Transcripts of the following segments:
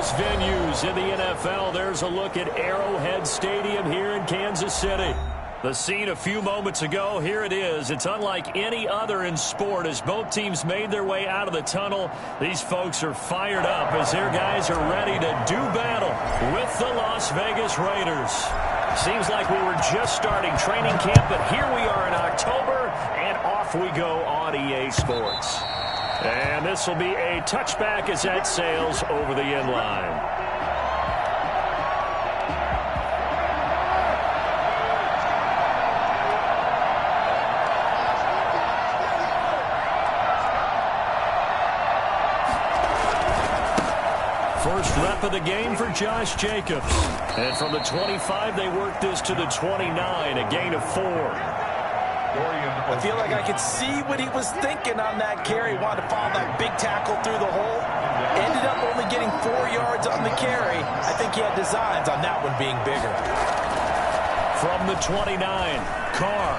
famous venues in the NFL. There's a look at Arrowhead Stadium here in Kansas City. The scene a few moments ago, here it is. It's unlike any other in sport as both teams made their way out of the tunnel. These folks are fired up as their guys are ready to do battle with the Las Vegas Raiders. Seems like we were just starting training camp, but here we are in October, and off we go on EA Sports. And this will be a touchback as that sails over the end line. First rep of the game for Josh Jacobs. And from the 25, they work this to the 29, a gain of 4. I feel like I could see what he was thinking on that carry. Wanted to follow that big tackle through the hole. Ended up only getting 4 yards on the carry. I think he had designs on that one being bigger. From the 29, Carr.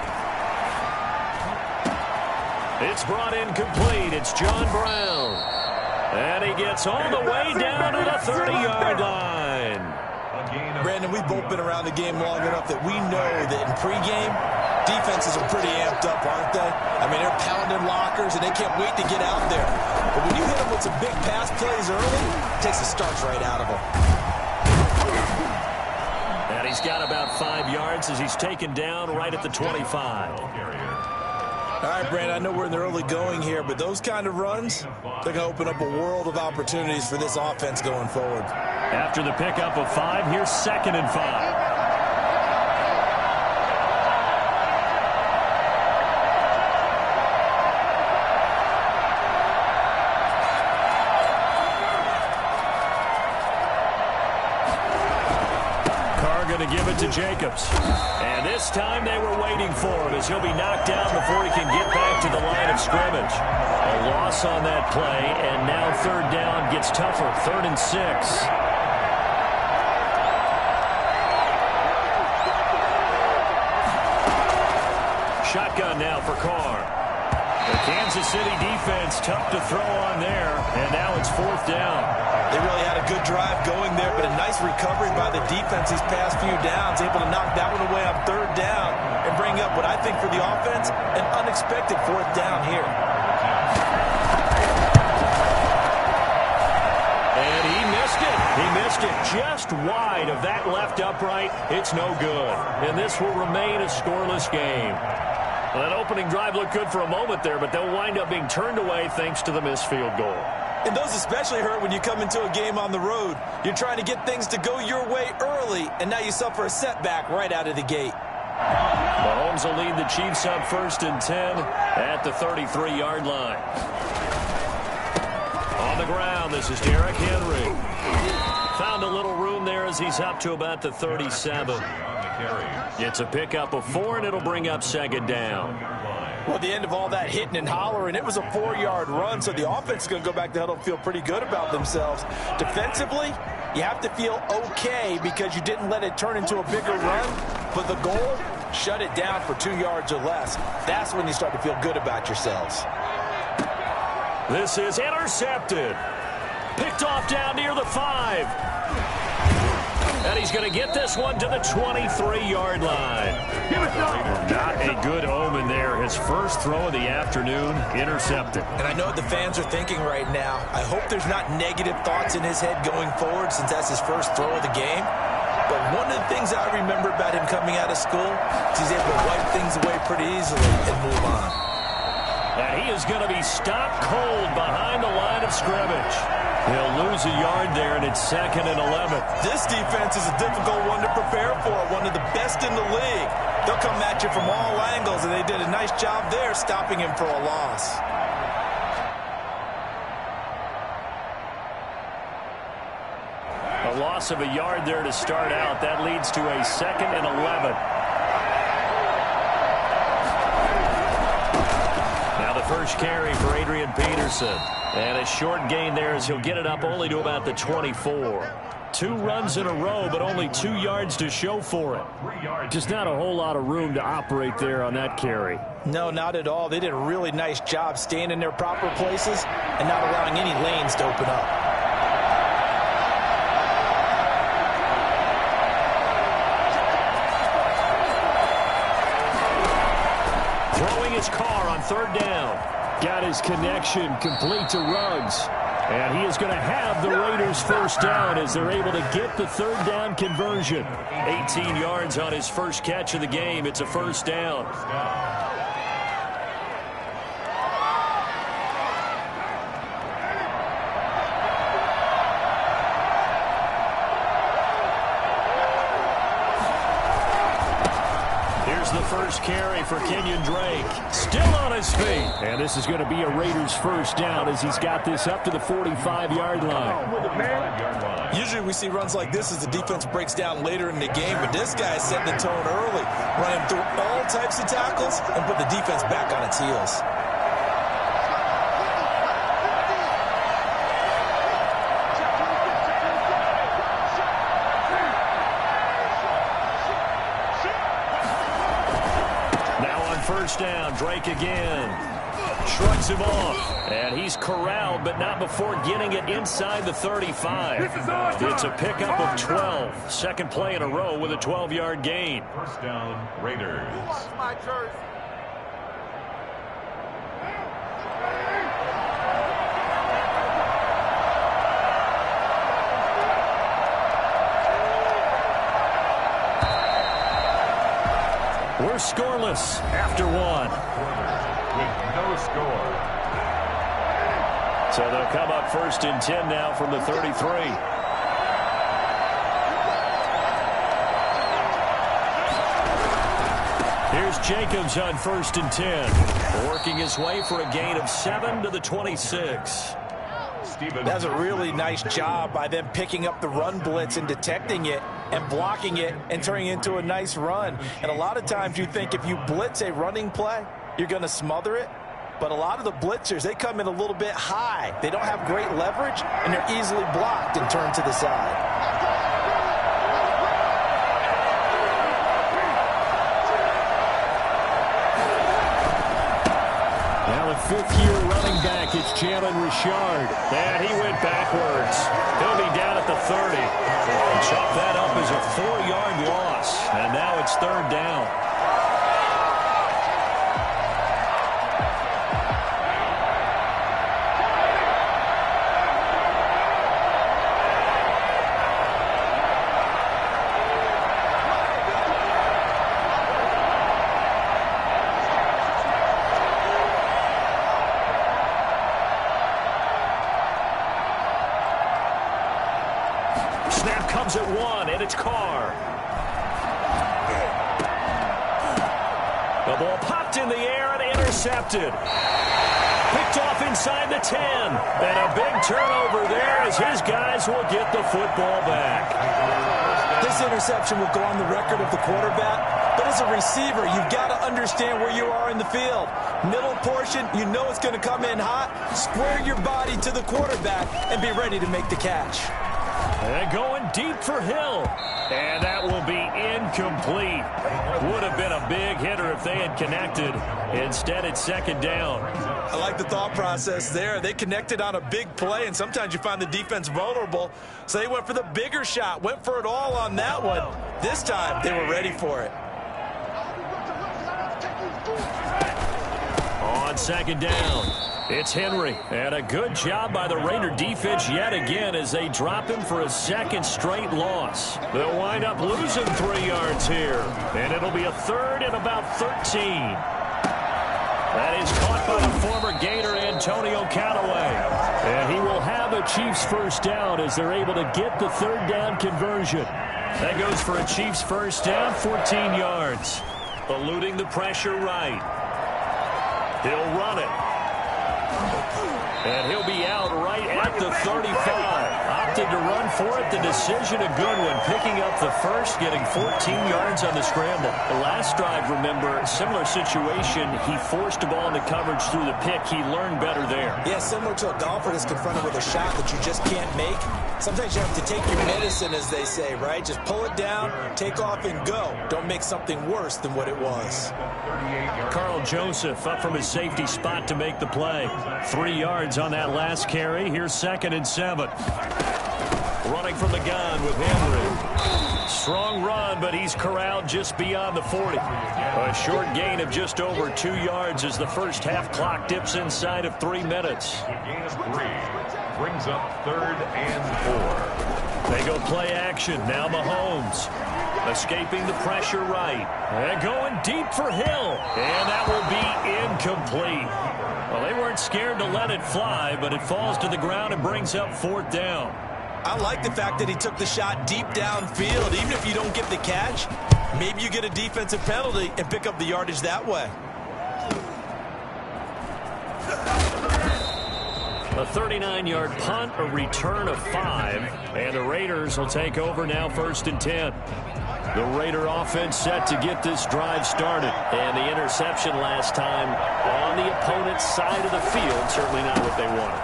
It's brought in complete. It's John Brown. And he gets all the way down to the 30-yard line. Brandon, we've both been around the game long enough that we know that in pregame, defenses are pretty amped up, aren't they? I mean, they're pounding lockers, and they can't wait to get out there. But when you hit them with some big pass plays early, it takes the starch right out of them. And he's got about 5 yards as he's taken down right at the 25. All right, Brandon, I know we're in the early going here, but those kind of runs, they're going to open up a world of opportunities for this offense going forward. After the pickup of 5, here's 2nd and 5. To give it to Jacobs. And this time they were waiting for him as he'll be knocked down before he can get back to the line of scrimmage. A loss on that play, and now 3rd down gets tougher. 3rd and 6. Shotgun now for Carr. The Kansas City defense tough to throw on there, and now it's 4th down. They really had a good drive going there, but a nice recovery by the defense these past few downs, able to knock that one away on 3rd down and bring up what I think for the offense, an unexpected 4th down here. And he missed it. He missed it just wide of that left upright. It's no good. And this will remain a scoreless game. Well, that opening drive looked good for a moment there, but they'll wind up being turned away thanks to the missed field goal. And those especially hurt when you come into a game on the road. You're trying to get things to go your way early, and now you suffer a setback right out of the gate. Mahomes will lead the Chiefs up 1st and 10 at the 33-yard line. On the ground, this is Derrick Henry. Found a little room there as he's up to about the 37. It's a pickup of 4, and it'll bring up 2nd down. Well, at the end of all that hitting and hollering, it was a 4-yard run, so the offense is going to go back to the huddle and feel pretty good about themselves. Defensively, you have to feel okay because you didn't let it turn into a bigger run, but the goal, shut it down for 2 yards or less. That's when you start to feel good about yourselves. This is intercepted. Picked off down near the 5. And he's going to get this one to the 23-yard line. Not a good omen there. His first throw of the afternoon, intercepted. And I know what the fans are thinking right now. I hope there's not negative thoughts in his head going forward since that's his first throw of the game. But one of the things I remember about him coming out of school is he's able to wipe things away pretty easily and move on. And he is going to be stopped cold behind the line of scrimmage. He'll lose a yard there, and it's 2nd and 11. This defense is a difficult one to prepare for, one of the best in the league. They'll come at you from all angles, and they did a nice job there stopping him for a loss. A loss of a yard there to start out. That leads to a 2nd and 11. Now the first carry for Adrian Peterson. And a short gain there as he'll get it up only to about the 24. 2 runs in a row, but only 2 yards to show for it. Just not a whole lot of room to operate there on that carry. No, not at all. They did a really nice job staying in their proper places and not allowing any lanes to open up. It's Carr on third down. Got his connection complete to Ruggs. And he is going to have the Raiders first down as they're able to get the third down conversion. 18 yards on his first catch of the game. It's a first down. The first carry for Kenyon Drake. Still on his feet. And this is going to be a Raiders first down as he's got this up to the 45-yard line. Usually we see runs like this as the defense breaks down later in the game, but this guy is setting the tone early, running through all types of tackles and put the defense back on its heels. First down, Drake again. Shrugs him off. And he's corralled, but not before getting it inside the 35. It's a pickup of 12. Second play in a row with a 12-yard gain. First down, Raiders. We're scoreless after one. With no score. So they'll come up first and 10 now from the 33. Here's Jacobs on first and 10. Working his way for a gain of 7 to the 26. That's a really nice job by them picking up the run blitz and detecting it and blocking it and turning it into a nice run. And a lot of times you think if you blitz a running play, you're going to smother it. But a lot of the blitzers, they come in a little bit high. They don't have great leverage, and they're easily blocked and turned to the side. Fifth-year running back, it's Jalen Richard. And he went backwards. He'll be down at the 30. And chop that up as a 4-yard loss. And now it's third down. Snap comes at one, and it's Carr. The ball popped in the air and intercepted. Picked off inside the 10. And a big turnover there as his guys will get the football back. This interception will go on the record of the quarterback, but as a receiver, you've got to understand where you are in the field. Middle portion, you know it's going to come in hot. Square your body to the quarterback and be ready to make the catch. And going deep for Hill. And that will be incomplete. Would have been a big hitter if they had connected. Instead, it's second down. I like the thought process there. They connected on a big play, and sometimes you find the defense vulnerable. So they went for the bigger shot, went for it all on that one. This time, they were ready for it. On second down, it's Henry. And a good job by the Raider defense yet again as they drop him for a second straight loss. They'll wind up losing 3 yards here. And it'll be a third and about 13. That is caught by the former Gator Antonio Callaway. And he will have a Chiefs first down as they're able to get the third down conversion. That goes for a Chiefs first down, 14 yards. Eluding the pressure right. He'll run it. And he'll be out right at the 35. Opted to run for it. The decision a good one. Picking up the first, getting 14 yards on the scramble. The last drive, remember, similar situation. He forced a ball into coverage through the pick. He learned better there. Yeah, similar to a golfer that's confronted with a shot that you just can't make. Sometimes you have to take your medicine, as they say, right? Just pull it down, take off, and go. Don't make something worse than what it was. Carl Joseph up from his safety spot to make the play. 3 yards on that last carry. Here's 2nd and 7. Running from the gun with Henry. Strong run, but he's corralled just beyond the 40. A short gain of just over 2 yards as the first half clock dips inside of 3 minutes. Gain of 3 brings up 3rd and 4. They go play action. Now Mahomes escaping the pressure right. And going deep for Hill. And that will be incomplete. Well, they weren't scared to let it fly, but it falls to the ground and brings up 4th down. I like the fact that he took the shot deep downfield. Even if you don't get the catch, maybe you get a defensive penalty and pick up the yardage that way. A 39-yard punt, a return of 5, and the Raiders will take over now 1st and 10. The Raider offense set to get this drive started. And the interception last time on the opponent's side of the field, certainly not what they wanted.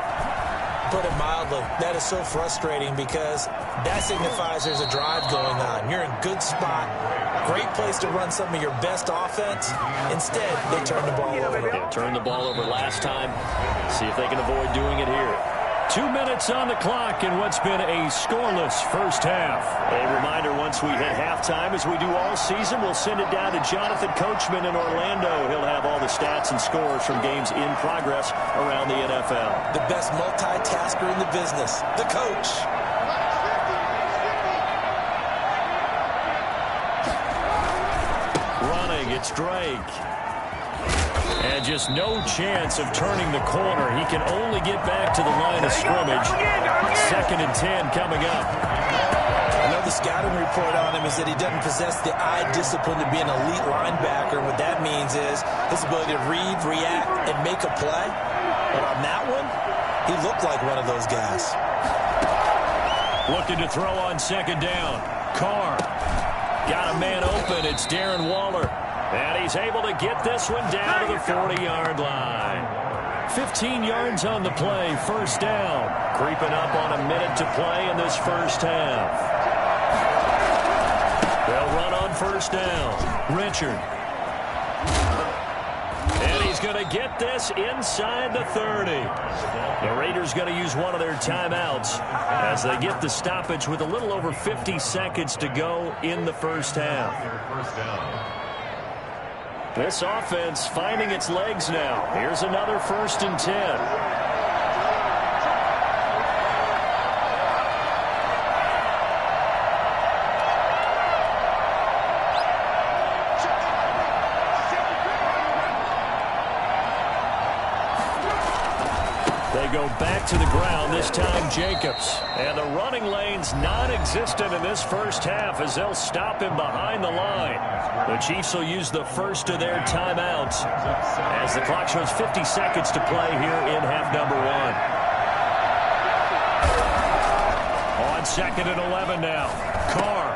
Put it mildly, that is so frustrating because that signifies there's a drive going on. You're in good spot, great place to run some of your best offense. Instead, they turn the ball over. Yeah, turned the ball over last time. See if they can avoid doing it here. 2 minutes on the clock in what's been a scoreless first half. A reminder, once we hit halftime, as we do all season, we'll send it down to Jonathan Coachman in Orlando. He'll have all the stats and scores from games in progress around the NFL. The best multitasker in the business, the coach. Running, it's Drake. And just no chance of turning the corner. He can only get back to the line of scrimmage. 2nd and 10 coming up. I know the scouting report on him is that he doesn't possess the eye discipline to be an elite linebacker. What that means is his ability to read, react, and make a play. But on that one, he looked like one of those guys. Looking to throw on 2nd down. Carr got a man open. It's Darren Waller. And he's able to get this one down to the 40-yard line. 15 yards on the play, 1st down. Creeping up on a minute to play in this first half. They'll run on 1st down. Richard. And he's going to get this inside the 30. The Raiders going to use one of their timeouts as they get the stoppage with a little over 50 seconds to go in the first half. This offense finding its legs now. Here's another 1st and 10. Go back to the ground, this time Jacobs. And the running lane's non-existent in this first half as they'll stop him behind the line. The Chiefs will use the first of their timeouts as the clock shows 50 seconds to play here in half number 1. On 2nd and 11 now. Carr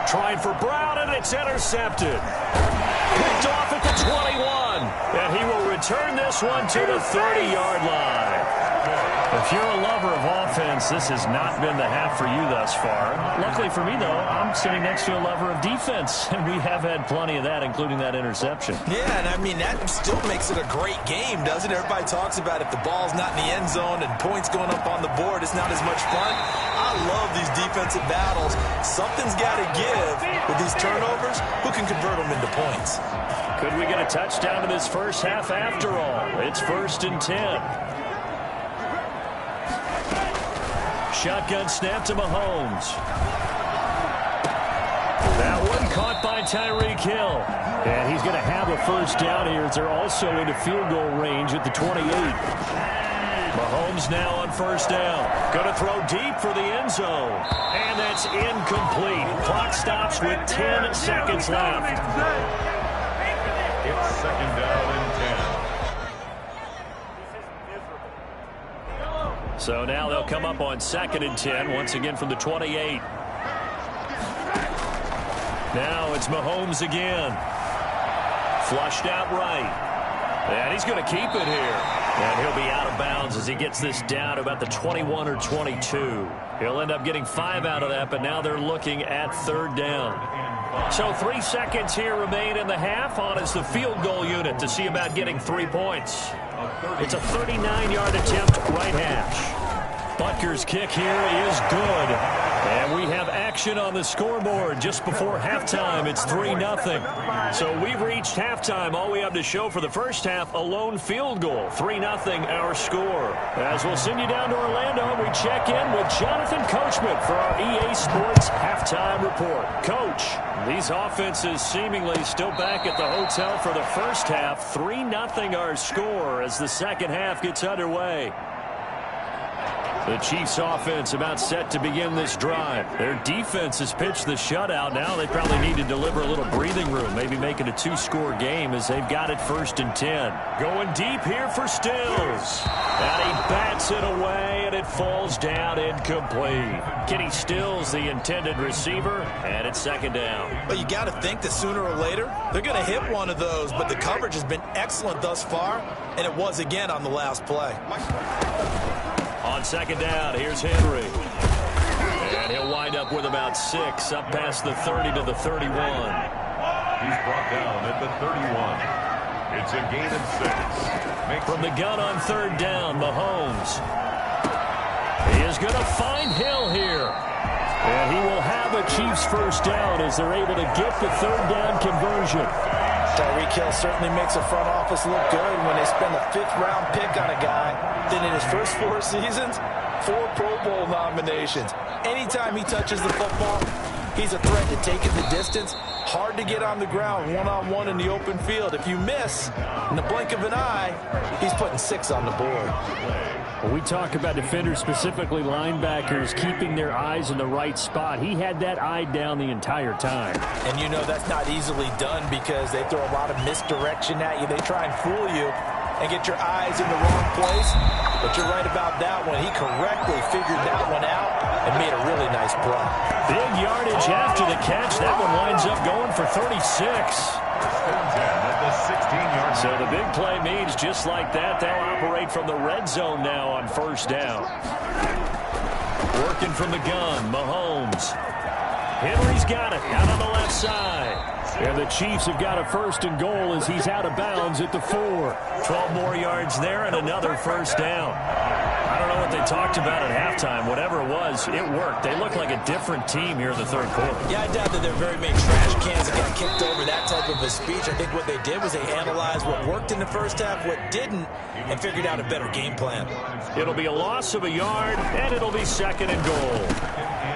trying for Brown, and it's intercepted. Picked off at the 21. And he will return this one to the 30-yard line. If you're a lover of offense, this has not been the half for you thus far. Luckily for me, though, I'm sitting next to a lover of defense, and we have had plenty of that, including that interception. Yeah, and I mean, that still makes it a great game, doesn't it? Everybody talks about if the ball's not in the end zone and points going up on the board, it's not as much fun. I love these defensive battles. Something's got to give with these turnovers. Who can convert them into points? Could we get a touchdown in this first half after all? It's 1st and 10. Shotgun snap to Mahomes. That one caught by Tyreek Hill. And he's going to have a 1st down here as they're also into field goal range at the 28. Mahomes now on 1st down. Going to throw deep for the end zone. And that's incomplete. Clock stops with 10 seconds left. It's 2nd down and 10. So now they'll come up on 2nd and 10, once again from the 28. Now it's Mahomes again. Flushed out right. And he's going to keep it here. And he'll be out of bounds as he gets this down to about the 21 or 22. He'll end up getting 5 out of that, but now they're looking at 3rd down. So 3 seconds here remain in the half. On is the field goal unit to see about getting 3 points. It's a 39-yard attempt, right hash. Butker's kick here is good. And we have action on the scoreboard just before halftime. It's 3-0. So we've reached halftime. All we have to show for the first half, a lone field goal. 3-0 our score. As we'll send you down to Orlando, we check in with Jonathan Coachman for our EA Sports Halftime Report. Coach, these offenses seemingly still back at the hotel for the first half. 3-0 our score as the second half gets underway. The Chiefs offense about set to begin this drive. Their defense has pitched the shutout. Now they probably need to deliver a little breathing room, maybe make it a 2-score game as they've got it 1st and 10. Going deep here for Stills. And he bats it away, and it falls down incomplete. Kenny Stills, the intended receiver, and it's 2nd down. But you got to think that sooner or later, they're going to hit one of those, but the coverage has been excellent thus far, and it was again on the last play. On 2nd down, here's Henry. And he'll wind up with about 6, up past the 30 to the 31. He's brought down at the 31. It's a gain of 6. From the gun on 3rd down, Mahomes. He is going to find Hill here. And he will have a Chiefs 1st down as they're able to get the 3rd down conversion. Tyreek Hill certainly makes the front office look good when they spend a 5th-round pick on a guy. Then in his first 4 seasons, 4 Pro Bowl nominations. Anytime he touches the football, he's a threat to take it the distance. Hard to get on the ground one-on-one in the open field. If you miss, in the blink of an eye, he's putting 6 on the board. When we talk about defenders, specifically linebackers, keeping their eyes in the right spot, he had that eye down the entire time. And you know that's not easily done because they throw a lot of misdirection at you. They try and fool you and get your eyes in the wrong place. But you're right about that one. He correctly figured that one out and made a really nice play. Big yardage after the catch. That one winds up going for 36. So the big play means just like that, they'll operate from the red zone now on 1st down. Working from the gun, Mahomes. Henry's got it out on the left side. And the Chiefs have got a 1st and goal as he's out of bounds at the 4. 12 more yards there and another 1st down. I don't know what they talked about at halftime. Whatever it was, it worked. They look like a different team here in the 3rd quarter. Yeah, I doubt that there are very many trash cans that got kicked over that type of a speech. I think what they did was they analyzed what worked in the first half, what didn't, and figured out a better game plan. It'll be a loss of a yard, and it'll be 2nd and goal.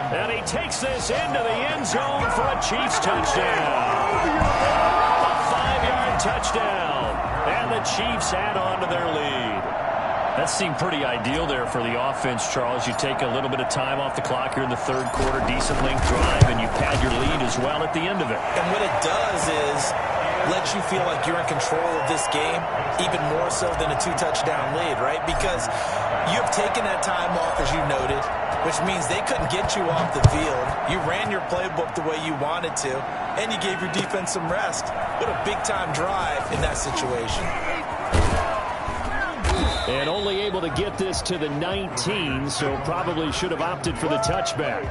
And he takes this into the end zone for a Chiefs touchdown. A 5-yard touchdown. And the Chiefs add on to their lead. That seemed pretty ideal there for the offense, Charles. You take a little bit of time off the clock here in the 3rd quarter, decent length drive, and you pad your lead as well at the end of it. And what it does is lets you feel like you're in control of this game, even more so than a 2-touchdown lead, right? Because you have taken that time off, as you noted, which means they couldn't get you off the field. You ran your playbook the way you wanted to, and you gave your defense some rest. What a big-time drive in that situation. And only able to get this to the 19, so probably should have opted for the touchback.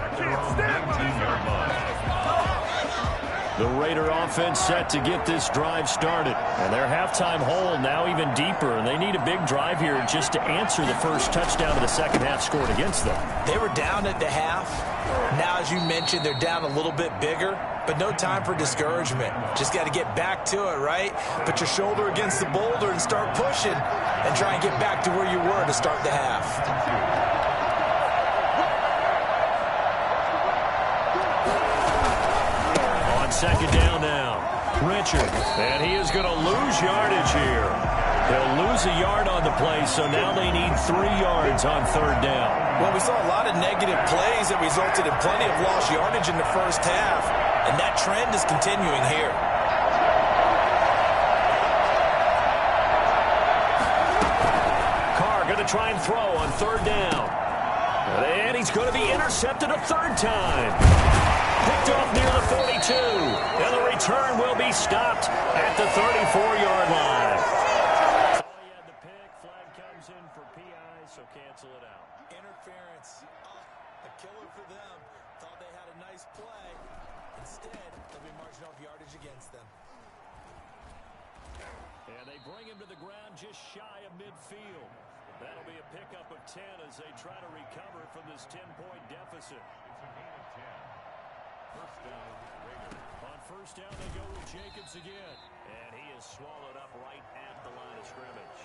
The Raider offense set to get this drive started. And their halftime hole now even deeper. And they need a big drive here just to answer the first touchdown of the second half scored against them. They were down at the half. Now, as you mentioned, they're down a little bit bigger. But no time for discouragement. Just got to get back to it, right? Put your shoulder against the boulder and start pushing. And try and get back to where you were to start the half. Second down now. Richard. And he is going to lose yardage here. He'll lose a yard on the play, so now they need 3 yards on 3rd down. Well, we saw a lot of negative plays that resulted in plenty of lost yardage in the first half, and that trend is continuing here. Carr going to try and throw on 3rd down. And he's going to be intercepted a 3rd time. Picked off near the 42, and the return will be stopped at the 34-yard line. So he had the pick. Flag comes in for PI, so cancel it out. Interference. A killer for them. Thought they had a nice play. Instead, they'll be marching off yardage against them. And they bring him to the ground just shy of midfield. That'll be a pickup of 10 as they try to recover from this 10-point deficit. It's a gain of 10. First down, Raiders. On first down, they go with Jacobs again. And he is swallowed up right at the line of scrimmage.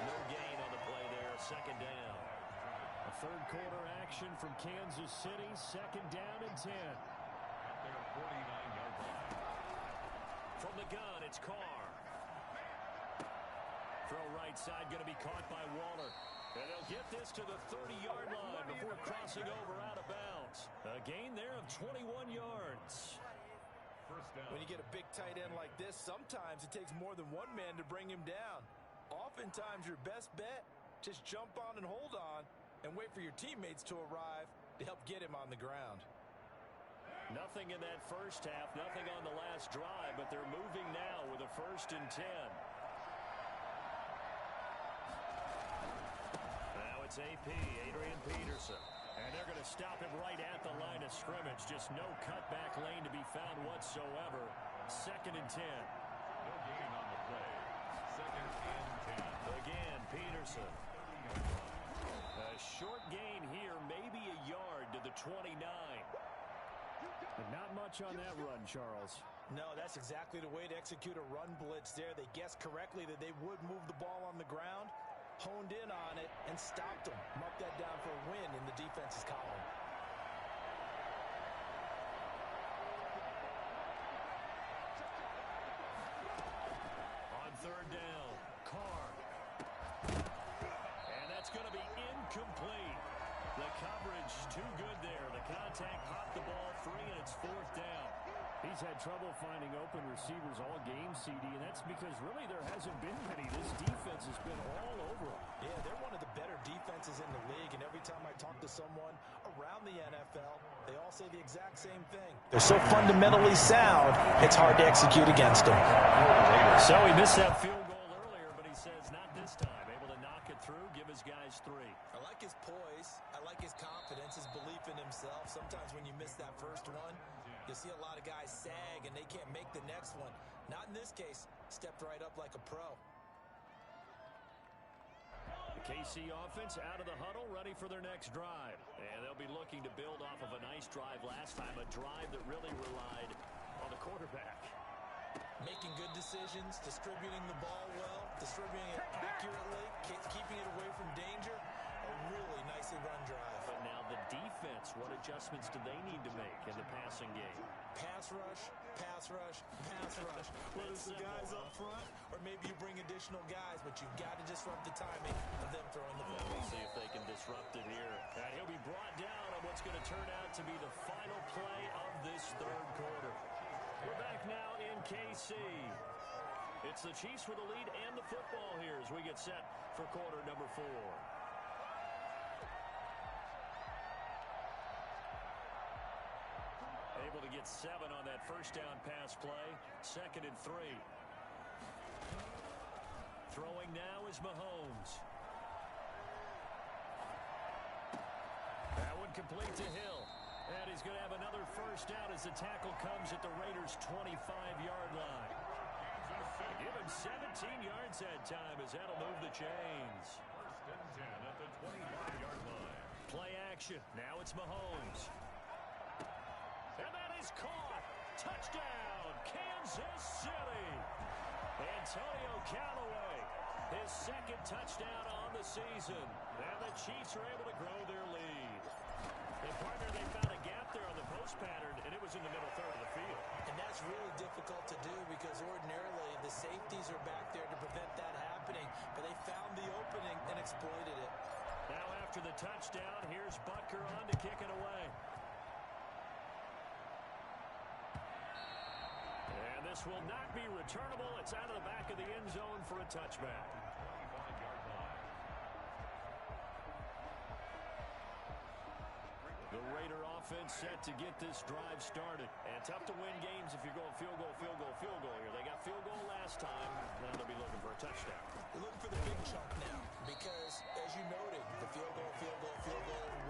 No gain on the play there, second down. A third quarter action from Kansas City, second down and 10. At their 49-yard line. From the gun, it's Carr. Throw right side, going to be caught by Waller. And they'll get this to the 30-yard line before crossing over out of bounds. A gain there of 21 yards. First down. When you get a big tight end like this, sometimes it takes more than one man to bring him down. Oftentimes, your best bet, just jump on and hold on and wait for your teammates to arrive to help get him on the ground. Nothing in that first half, nothing on the last drive, but they're moving now with a 1st and 10. Now it's AP, Adrian Peterson. And they're going to stop him right at the line of scrimmage. Just no cutback lane to be found whatsoever. 2nd and 10. No gain on the play. 2nd and 10. Again, Peterson. A short gain here, maybe a yard to the 29. But not much on that run, Charles. No, that's exactly the way to execute a run blitz there. They guessed correctly that they would move the ball on the ground, honed in on it, and stopped them. Mark that down for a win in the defense's column. On third down, Carr. And that's going to be incomplete. The coverage too good there. The contact popped the ball free, and it's 4th down. He's had trouble finding open receivers all game, CD, and that's because really there hasn't been many. This defense has been all over him. Yeah, they're one of the better defenses in the league, and every time I talk to someone around the NFL, they all say the exact same thing. They're so fundamentally sound, it's hard to execute against them. So he missed that field goal earlier, but he says not this time. Able to knock it through, give his guys 3. I like his poise. I like his confidence, his belief in himself. Sometimes when you miss that first one, you see a lot of guys sag and they can't make the next one. Not in this case. Stepped right up like a pro. The KC offense out of the huddle, ready for their next drive. And they'll be looking to build off of a nice drive last time, a drive that really relied on the quarterback. Making good decisions, distributing the ball well, distributing it accurately, keeping it away from danger. A really nicely run drive. But now the defense, what adjustments do they need to make in the passing game? Pass rush, pass rush, pass rush. Whether it's the guys up front or maybe you bring additional guys, but you've got to disrupt the timing of them throwing the ball. We'll see if they can disrupt it here. And he'll be brought down on what's going to turn out to be the final play of this third quarter. We're back now in KC. It's the Chiefs with the lead and the football here as we get set for quarter number 4. Able to get 7 on that first down pass play. 2nd and 3. Throwing now is Mahomes. That one complete to Hill. And he's going to have another first down as the tackle comes at the Raiders' 25-yard line. Give him 17 yards that time as that'll move the chains. 1st and 10 at the 25-yard line. Play action. Now it's Mahomes. And that is caught. Touchdown, Kansas City. Antonio Callaway, his 2nd touchdown on the season. And the Chiefs are able to grow their lead. And partner, they found a gap there on the post pattern, and it was in the middle third of the field. And that's really difficult to do because ordinarily the safeties are back there to prevent that happening. But they found the opening and exploited it. Now after the touchdown, here's Butker on to kick it away. And this will not be returnable. It's out of the back of the end zone for a touchback. 25-yard line. The Raider offense set to get this drive started. And tough to win games if you're going field goal, field goal, field goal here. They got field goal last time. Now they'll be looking for a touchdown. They're looking for the big chunk now because, as you noted, the field goal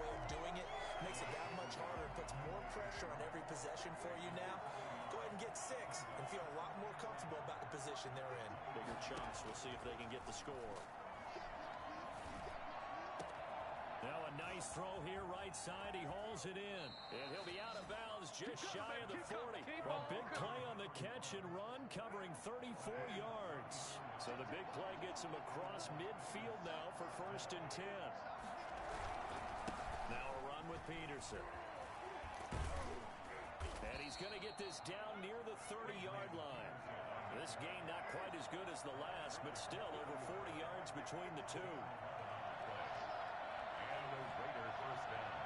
way of doing it makes it that much harder. It puts more pressure on every possession for you now. Go ahead and get 6 and feel a lot more comfortable about the position they're in. Bigger chunks. We'll see if they can get the score. Nice throw here right side. He hauls it in. And he'll be out of bounds just shy of the 40. A big play on the catch and run, covering 34 yards. So the big play gets him across midfield now for 1st and 10. Now a run with Peterson. And he's going to get this down near the 30-yard line. This gain not quite as good as the last, but still over 40 yards between the two. And the Raiders first down.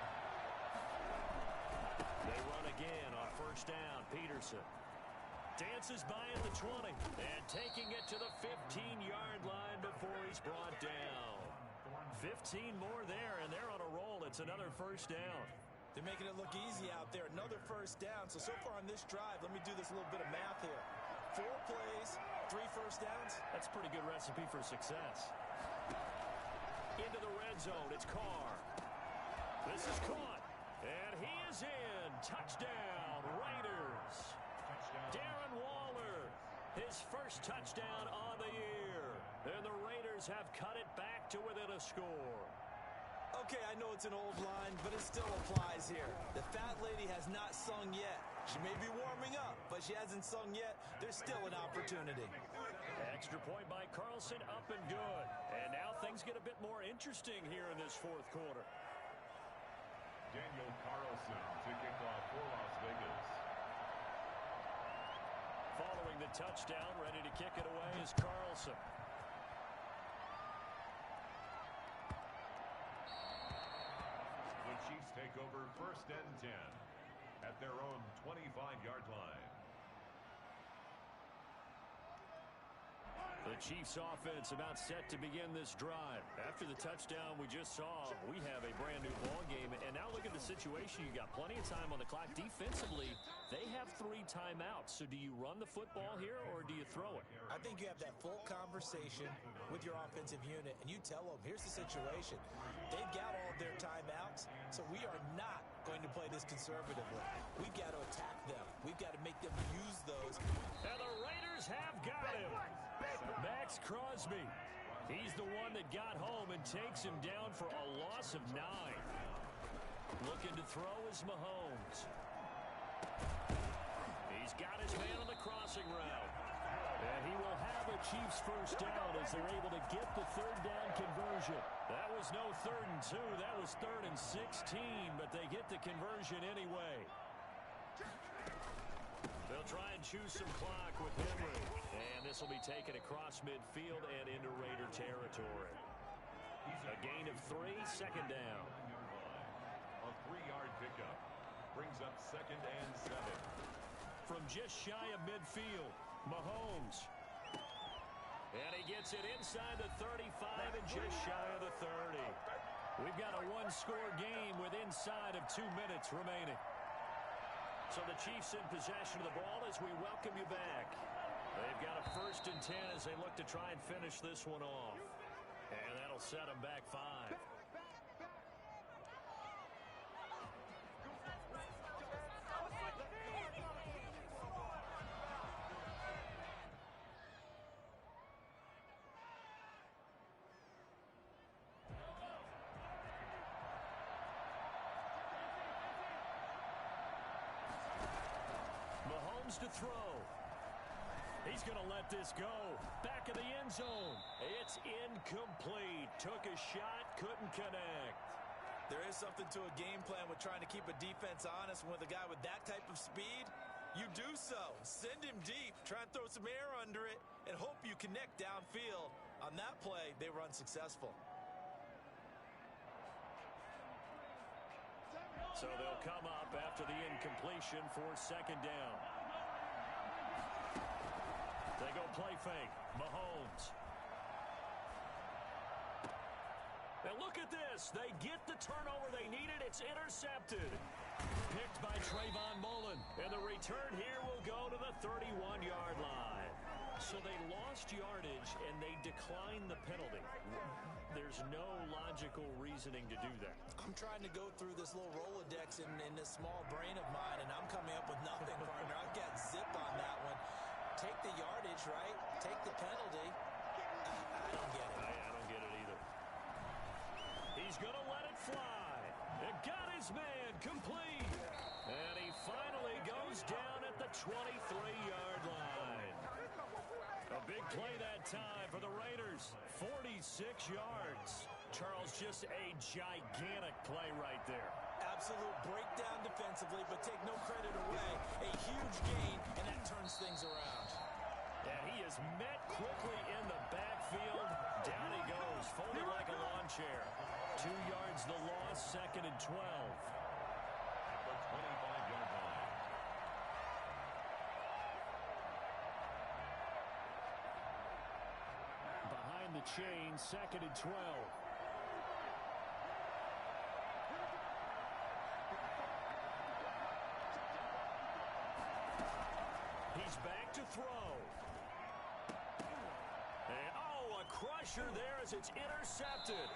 They run again on 1st down. Peterson dances by at the 20 and taking it to the 15-yard line before he's brought down. 15 more there, and they're on a roll. It's another 1st down. They're making it look easy out there. Another 1st down. So far on this drive, let me do this little bit of math here. 4 plays, 3 first downs. That's a pretty good recipe for success. Into the red zone. It's Carr. This is caught. And he is in. Touchdown, Raiders. Darren Waller, his first touchdown on the year. And the Raiders have cut it back to within a score. Okay, I know it's an old line, but it still applies here. The fat lady has not sung yet. She may be warming up, but she hasn't sung yet. There's still an opportunity. Extra point by Carlson, up and good. And now things get a bit more interesting here in this 4th quarter. Daniel Carlson to kick off for Las Vegas. Following the touchdown, ready to kick it away is Carlson. The Chiefs take over 1st and 10 at their own 25-yard line. The Chiefs offense about set to begin this drive. After the touchdown we just saw, we have a brand new ball game. And now look at the situation. You got plenty of time on the clock. Defensively, they have 3 timeouts. So do you run the football here or do you throw it? I think you have that full conversation with your offensive unit, and you tell them, here's the situation. They've got all of their timeouts, so we are not going to play this conservatively. We've got to attack them. We've got to make them use those. And the Raiders have got him. Max Crosby. He's the one that got home and takes him down for a loss of 9. Looking to throw is Mahomes. He's got his man on the crossing route. And he will have a Chiefs first down as they're able to get the 3rd down conversion. That was no 3rd and 2. That was 3rd and 16, but they get the conversion anyway. They'll try and choose some clock with Henry. And this will be taken across midfield and into Raider territory. A gain of 3, 2nd down. A 3-yard pickup brings up 2nd and 7. From just shy of midfield, Mahomes. And he gets it inside the 35 and just shy of the 30. We've got a 1-score game with inside of 2 minutes remaining. So the Chiefs in possession of the ball as we welcome you back. They've got a 1st and 10 as they look to try and finish this one off. And that'll set them back 5. Mahomes to throw. He's going to let this go. Back of the end zone. It's incomplete. Took a shot, couldn't connect. There is something to a game plan with trying to keep a defense honest. With a guy with that type of speed, you do so. Send him deep. Try and throw some air under it and hope you connect downfield. On that play, they were unsuccessful. So they'll come up after the incompletion for 2nd down. They go play fake. Mahomes. And look at this. They get the turnover they needed. It's intercepted. Picked by Trayvon Mullen. And the return here will go to the 31-yard line. So they lost yardage, and they declined the penalty. There's no logical reasoning to do that. I'm trying to go through this little Rolodex in this small brain of mine, and I'm coming up with nothing, partner. I've got zip on that one. Take the yardage, right? Take the penalty. I don't get it. I don't get it either. He's going to let it fly. his man, complete. And he finally goes down at the 23-yard line. A big play that time for the Raiders. 46 yards. Charles, just a gigantic play right there. Absolute breakdown defensively, but take no credit away. A huge gain, and that turns things around. And he is met quickly in the backfield. Down he goes, folded like a lawn chair. 2 yards the loss, 2nd and 12. At the 25-yard line. Behind the chain, 2nd and 12. He's back to throw. And, a crusher there as it's intercepted.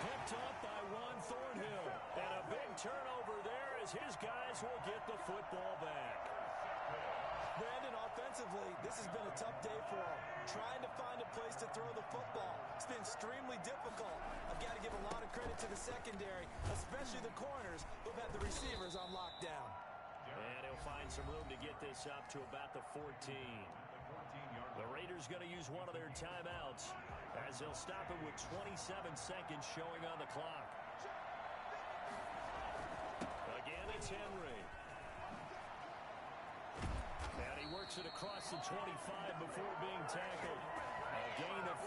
Picked up by Juan Thornhill. And a big turnover there as his guys will get the football back. Brandon, offensively, this has been a tough day for him. Trying to find a place to throw the football. It's been extremely difficult. I've got to give a lot of credit to the secondary, especially the corners who've had the receivers on lockdown. And he'll find some room to get this up to about the 14. The Raiders going to use one of their timeouts as they'll stop it with 27 seconds showing on the clock. Again, it's Henry. And he works it across the 25 before being tackled. A gain of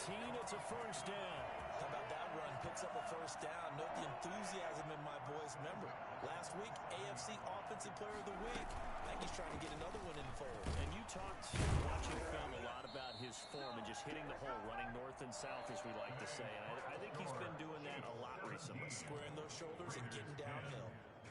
13. It's a first down. How about that run? Picks up a first down. Note the enthusiasm in my boys' member. Last week, AFC Offensive Player of the Week. I think he's trying to get another one in the fold. And you talked, watching film, a lot about his form and just hitting the hole, running north and south, as we like to say. And I think he's been doing that a lot recently. Squaring those shoulders and getting downhill.